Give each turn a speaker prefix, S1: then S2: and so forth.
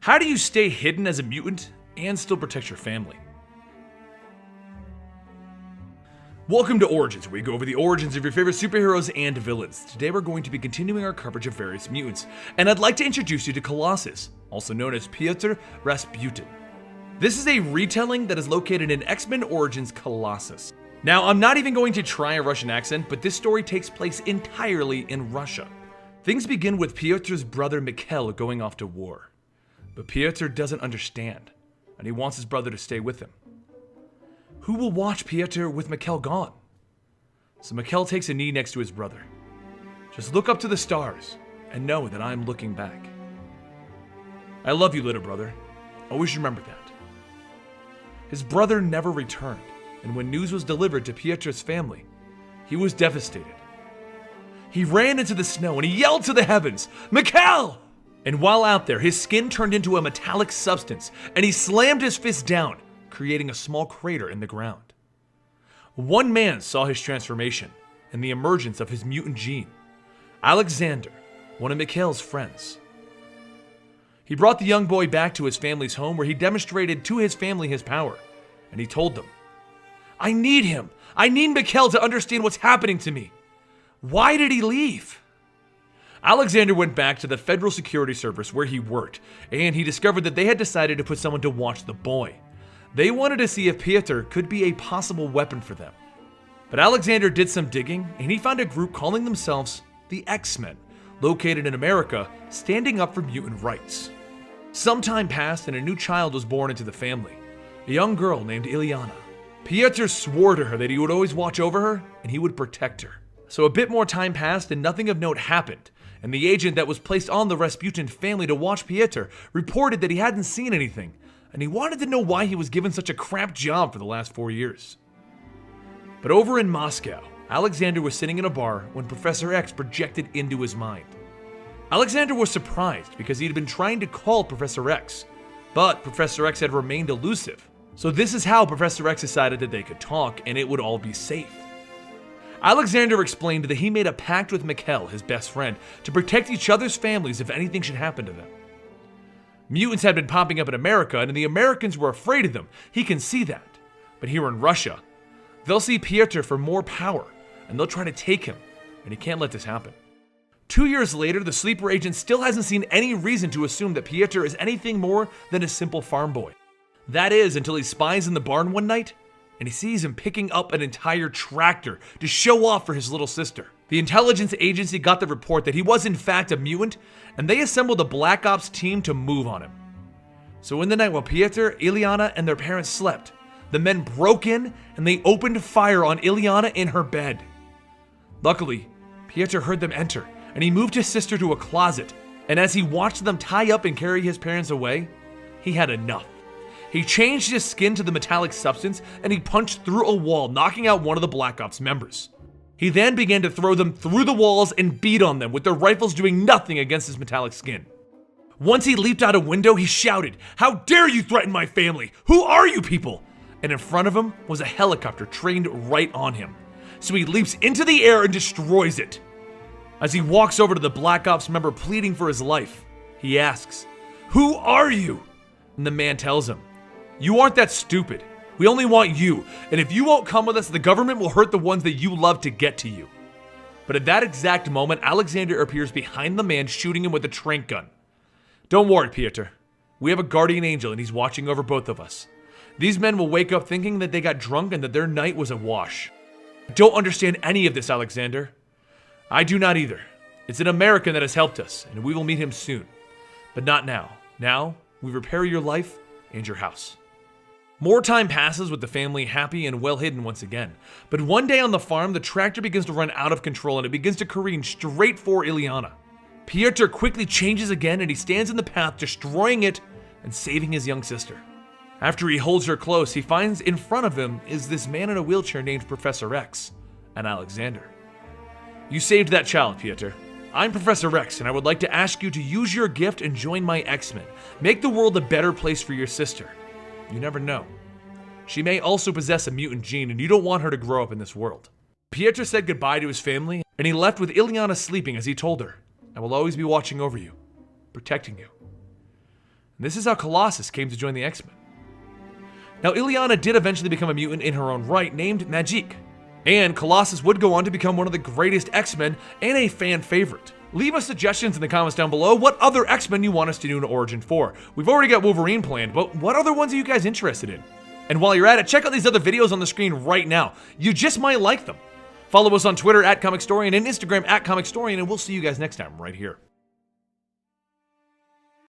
S1: How do you stay hidden as a mutant and still protect your family? Welcome to Origins, where we go over the origins of your favorite superheroes and villains. Today we're going to be continuing our coverage of various mutants, and I'd like to introduce you to Colossus, also known as Piotr Rasputin. This is a retelling that is located in X-Men Origins Colossus. Now, I'm not even going to try a Russian accent, but this story takes place entirely in Russia. Things begin with Piotr's brother Mikhail going off to war. But Piotr doesn't understand, and he wants his brother to stay with him. Who will watch Piotr with Mikhail gone? So Mikhail takes a knee next to his brother. Just look up to the stars and know that I'm looking back. I love you, little brother. Always remember that. His brother never returned, and when news was delivered to Piotr's family, he was devastated. He ran into the snow and he yelled to the heavens, "Mikhail!" And while out there, his skin turned into a metallic substance, and he slammed his fist down, creating a small crater in the ground. One man saw his transformation and the emergence of his mutant gene, Alexander, one of Mikhail's friends. He brought the young boy back to his family's home, where he demonstrated to his family his power, and he told them, "I need him. I need Mikhail to understand what's happening to me. Why did he leave?" Alexander went back to the Federal Security Service where he worked, and he discovered that they had decided to put someone to watch the boy. They wanted to see if Piotr could be a possible weapon for them. But Alexander did some digging, and he found a group calling themselves the X-Men, located in America, standing up for mutant rights. Some time passed and a new child was born into the family, a young girl named Ilyana. Piotr swore to her that he would always watch over her and he would protect her. So a bit more time passed and nothing of note happened, and the agent that was placed on the Rasputin family to watch Piotr reported that he hadn't seen anything, and he wanted to know why he was given such a crap job for the last 4 years. But over in Moscow, Alexander was sitting in a bar when Professor X projected into his mind. Alexander was surprised because he'd been trying to call Professor X, but Professor X had remained elusive. So this is how Professor X decided that they could talk and it would all be safe. Alexander explained that he made a pact with Mikhail, his best friend, to protect each other's families if anything should happen to them. Mutants had been popping up in America, and the Americans were afraid of them. He can see that. But here in Russia, they'll see Piotr for more power, and they'll try to take him, and he can't let this happen. 2 years later, the sleeper agent still hasn't seen any reason to assume that Piotr is anything more than a simple farm boy. That is, until he spies in the barn one night, and he sees him picking up an entire tractor to show off for his little sister. The intelligence agency got the report that he was in fact a mutant, and they assembled a Black Ops team to move on him. So in the night while Piotr, Ilyana, and their parents slept, the men broke in and they opened fire on Ilyana in her bed. Luckily, Piotr heard them enter, and he moved his sister to a closet, and as he watched them tie up and carry his parents away, he had enough. He changed his skin to the metallic substance and he punched through a wall, knocking out one of the Black Ops members. He then began to throw them through the walls and beat on them, with their rifles doing nothing against his metallic skin. Once he leaped out a window, he shouted, "How dare you threaten my family? Who are you people?" And in front of him was a helicopter trained right on him. So he leaps into the air and destroys it. As he walks over to the Black Ops member pleading for his life, he asks, "Who are you?" And the man tells him, "You aren't that stupid. We only want you, and if you won't come with us, the government will hurt the ones that you love to get to you." But at that exact moment, Alexander appears behind the man, shooting him with a tranq gun. "Don't worry, Piotr. We have a guardian angel, and he's watching over both of us. These men will wake up thinking that they got drunk and that their night was a wash." I don't understand any of this, Alexander. I do not either. It's an American that has helped us, and we will meet him soon. But not now. Now, we repair your life and your house. More time passes with the family happy and well hidden once again. But one day on the farm, the tractor begins to run out of control and it begins to careen straight for Ilyana. Piotr quickly changes again and he stands in the path, destroying it and saving his young sister. After he holds her close, he finds in front of him is this man in a wheelchair named Professor X, and Alexander. "You saved that child, Piotr. I'm Professor X, and I would like to ask you to use your gift and join my X-Men. Make the world a better place for your sister. You never know. She may also possess a mutant gene, and you don't want her to grow up in this world." Piotr said goodbye to his family, and he left with Ilyana sleeping as he told her, "I will always be watching over you, protecting you." This is how Colossus came to join the X-Men. Now, Illyana did eventually become a mutant in her own right, named Magique. And Colossus would go on to become one of the greatest X-Men and a fan favorite. Leave us suggestions in the comments down below what other X-Men you want us to do an origin for. We've already got Wolverine planned, but what other ones are you guys interested in? And while you're at it, check out these other videos on the screen right now. You just might like them. Follow us on Twitter @ComicStorian and Instagram @ComicStorian, and we'll see you guys next time right here.